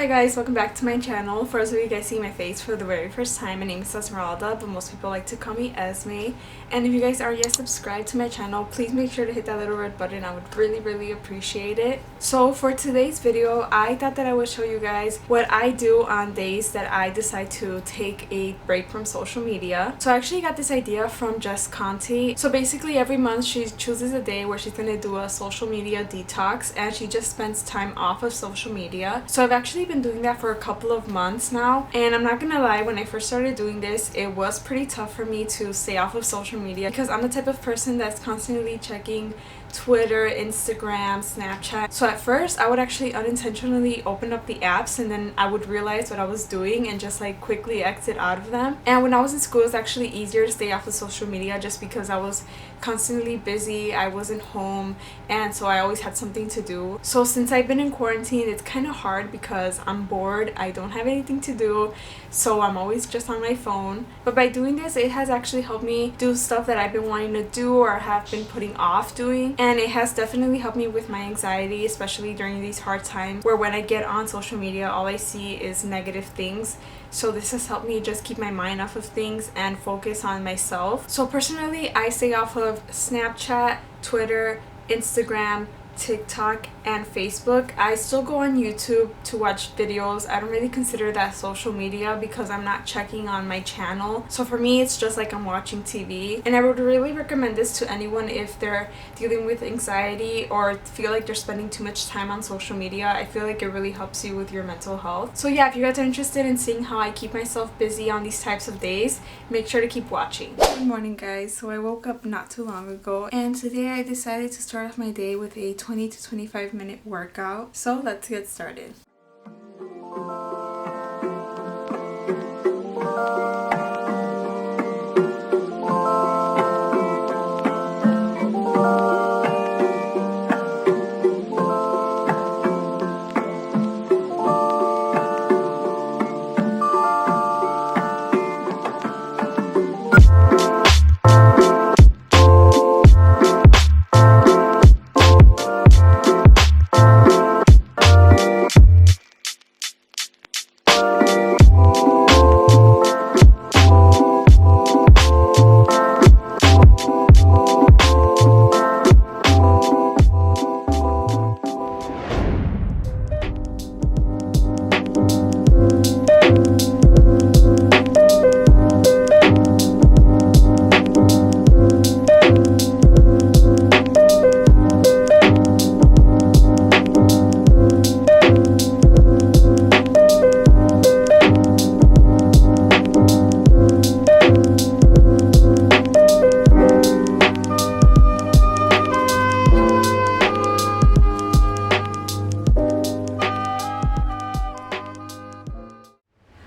Hi guys, welcome back to my channel. For those of you guys see my face for the very first time, my name is Esmeralda, but most people like to call me Esme. And if you guys are yet subscribed to my channel, please make sure to hit that little red button. I would really appreciate it. So for today's video, I thought that I would show you guys what I do on days that I decide to take a break from social media. So I actually got this idea from Jess Conte. So basically every month she chooses a day where she's gonna do a social media detox, and she just spends time off of social media. So I've actually been doing that for a couple of months now, and I'm not gonna lie, when I first started doing this, it was pretty tough for me to stay off of social media because I'm the type of person that's constantly checking Twitter, Instagram, Snapchat. So at first I would actually unintentionally open up the apps, and then I would realize what I was doing and just like quickly exit out of them. And when I was in school, it was actually easier to stay off of social media just because I was constantly busy, I wasn't home, and so I always had something to do. So since I've been in quarantine, it's kind of hard because I'm bored, I don't have anything to do, so I'm always just on my phone. But by doing this, it has actually helped me do stuff that I've been wanting to do or have been putting off doing. And it has definitely helped me with my anxiety, especially during these hard times where when I get on social media, all I see is negative things. So this has helped me just keep my mind off of things and focus on myself. So personally, I stay off of Snapchat, Twitter, Instagram, TikTok, and Facebook. I still go on YouTube to watch videos. I don't really consider that social media because I'm not checking on my channel. So for me, it's just like I'm watching TV. And I would really recommend this to anyone if they're dealing with anxiety or feel like they're spending too much time on social media. I feel like it really helps you with your mental health. So yeah, if you guys are interested in seeing how I keep myself busy on these types of days, make sure to keep watching. Good morning, guys. So I woke up not too long ago, and today I decided to start off my day with a 20 to 25 minute workout. So let's get started.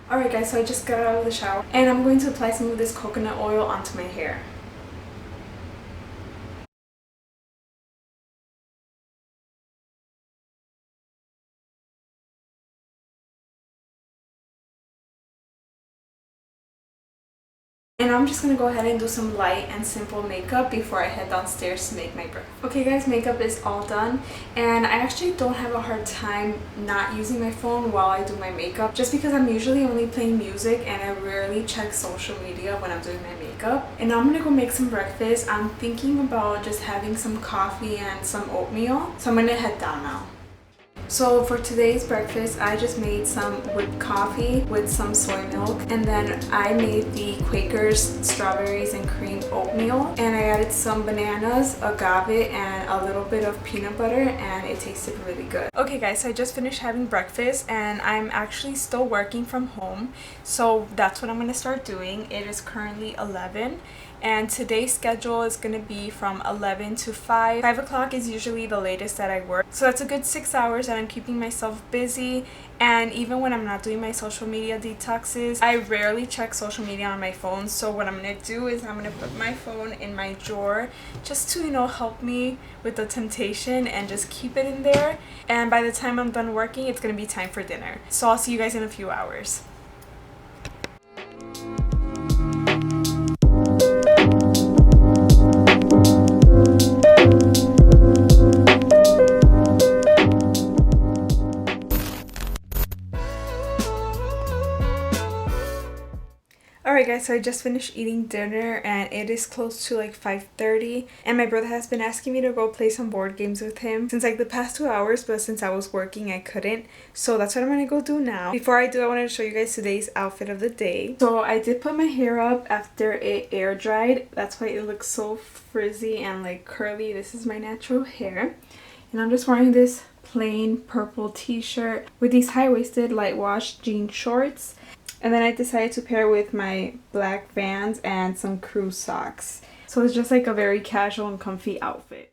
Alright guys, so I just got out of the shower and I'm going to apply some of this coconut oil onto my hair. And I'm just gonna go ahead and do some light and simple makeup before I head downstairs to make my breakfast. Okay guys, makeup is all done, and I actually don't have a hard time not using my phone while I do my makeup just because I'm usually only playing music and I rarely check social media when I'm doing my makeup. And now I'm gonna go make some breakfast. I'm thinking about just having some coffee and some oatmeal, so I'm gonna head down now. So for today's breakfast, I just made some whipped coffee with some soy milk, and then I made the Quaker's strawberries and cream oatmeal, and I added some bananas, agave, and a little bit of peanut butter, and it tasted really good. Okay guys, so I just finished having breakfast and I'm actually still working from home, so that's what I'm going to start doing. It is currently 11. And today's schedule is going to be from 11 to 5. 5 o'clock is usually the latest that I work. So that's a good 6 hours that I'm keeping myself busy. And even when I'm not doing my social media detoxes, I rarely check social media on my phone. So what I'm going to do is I'm going to put my phone in my drawer just to, help me with the temptation and just keep it in there. And by the time I'm done working, it's going to be time for dinner. So I'll see you guys in a few hours. Alright guys, so I just finished eating dinner and it is close to like 5:30, and my brother has been asking me to go play some board games with him since like the past 2 hours, but since I was working I couldn't, so that's what I'm gonna go do now. Before I do, I wanted to show you guys today's outfit of the day. So I did put my hair up after it air dried, that's why it looks so frizzy and like curly. This is my natural hair, and I'm just wearing this plain purple t-shirt with these high-waisted light wash jean shorts. And then I decided to pair with my black Vans and some crew socks. So it's just like a very casual and comfy outfit.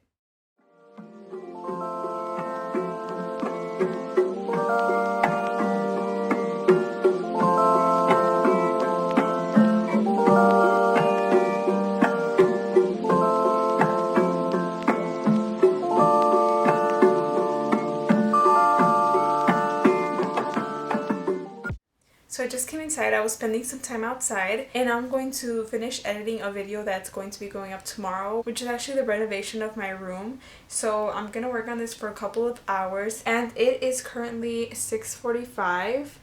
So I just came inside. I was spending some time outside, and I'm going to finish editing a video that's going to be going up tomorrow, which is actually the renovation of my room. So I'm gonna work on this for a couple of hours, and it is currently 6:45,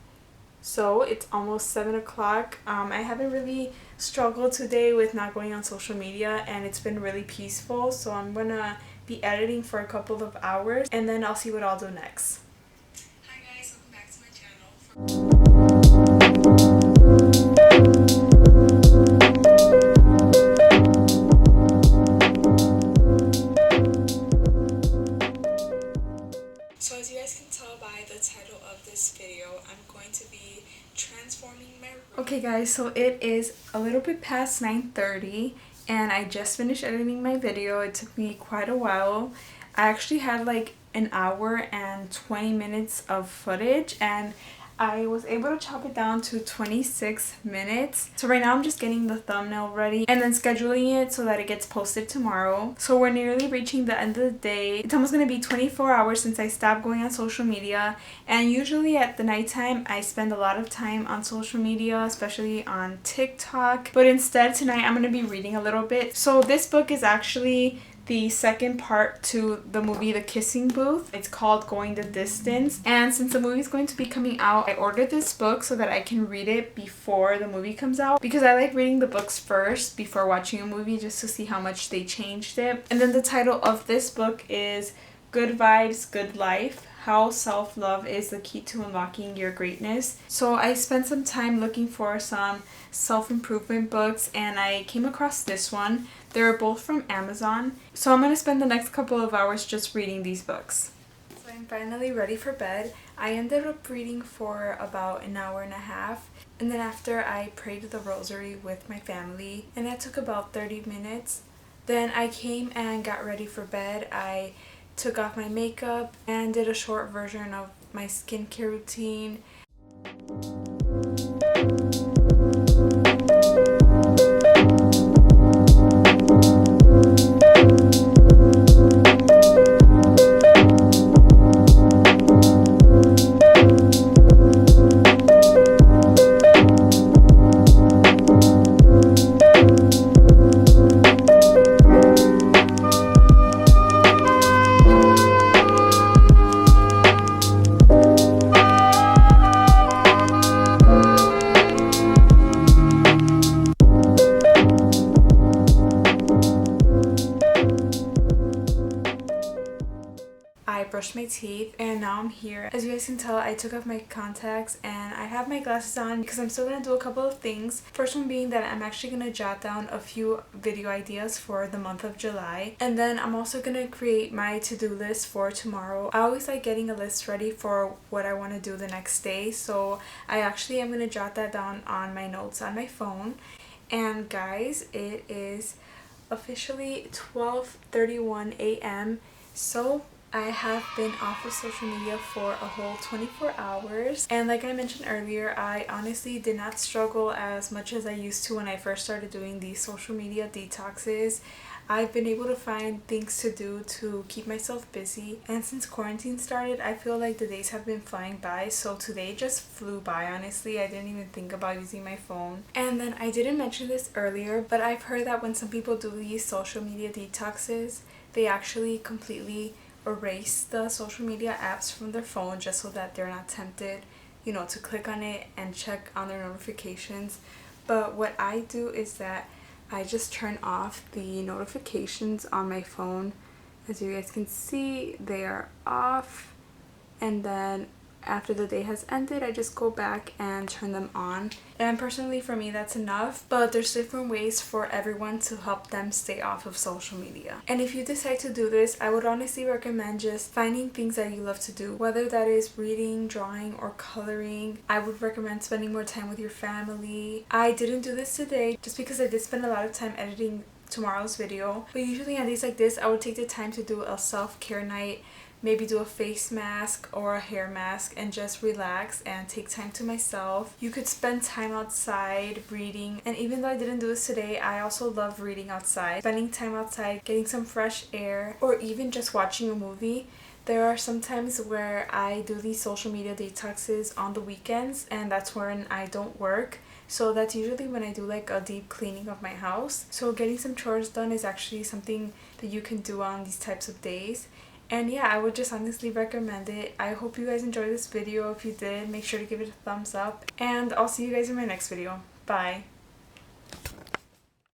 so it's almost 7 o'clock. I haven't really struggled today with not going on social media, and it's been really peaceful, so I'm gonna be editing for a couple of hours and then I'll see what I'll do next. Hi guys, welcome back to my channel. So as you guys can tell by the title of this video, I'm going to be transforming my room. Okay guys, so it is a little bit past 9:30 and I just finished editing my video. It took me quite a while. I actually had like an hour and 20 minutes of footage, and I was able to chop it down to 26 minutes. So right now I'm just getting the thumbnail ready and then scheduling it so that it gets posted tomorrow. So we're nearly reaching the end of the day. It's almost going to be 24 hours since I stopped going on social media, and usually at the nighttime I spend a lot of time on social media, especially on TikTok. But instead tonight I'm going to be reading a little bit. So this book is actually the second part to the movie The Kissing Booth. It's called Going the Distance, and since the movie is going to be coming out, I ordered this book so that I can read it before the movie comes out, because I like reading the books first before watching a movie just to see how much they changed it. And then the title of this book is Good Vibes, Good Life: How Self-Love is the Key to Unlocking Your Greatness. So I spent some time looking for some self-improvement books and I came across this one. They're both from Amazon. So I'm going to spend the next couple of hours just reading these books. So I'm finally ready for bed. I ended up reading for about an hour and a half. And then after, I prayed the rosary with my family, and that took about 30 minutes. Then I came and got ready for bed. I took off my makeup and did a short version of my skincare routine. I brushed my teeth and now I'm here. As you guys can tell, I took off my contacts and I have my glasses on because I'm still going to do a couple of things. First one being that I'm actually going to jot down a few video ideas for the month of July, and then I'm also going to create my to-do list for tomorrow. I always like getting a list ready for what I want to do the next day, so I actually am going to jot that down on my notes on my phone. And guys, it is officially 12:31 a.m. so I have been off of social media for a whole 24 hours, and like I mentioned earlier, I honestly did not struggle as much as I used to when I first started doing these social media detoxes. I've been able to find things to do to keep myself busy, and since quarantine started, I feel like the days have been flying by. So today just flew by, honestly. I didn't even think about using my phone. And then I didn't mention this earlier, but I've heard that when some people do these social media detoxes, they actually completely erase the social media apps from their phone just so that they're not tempted, you know, to click on it and check on their notifications. But what I do is that I just turn off the notifications on my phone. As you guys can see, they are off, and then after the day has ended, I just go back and turn them on. And personally, for me, that's enough, but there's different ways for everyone to help them stay off of social media. And if you decide to do this, I would honestly recommend just finding things that you love to do, whether that is reading, drawing, or coloring. I would recommend spending more time with your family. I didn't do this today just because I did spend a lot of time editing tomorrow's video, but usually on days like this, I would take the time to do a self-care night, maybe do a face mask or a hair mask and just relax and take time to myself. You could spend time outside reading, and even though I didn't do this today, I also love reading outside, spending time outside, getting some fresh air, or even just watching a movie. There are some times where I do these social media detoxes on the weekends, and that's when I don't work. So that's usually when I do like a deep cleaning of my house. So getting some chores done is actually something that you can do on these types of days. And yeah, I would just honestly recommend it. I hope you guys enjoyed this video. If you did, make sure to give it a thumbs up. And I'll see you guys in my next video. Bye!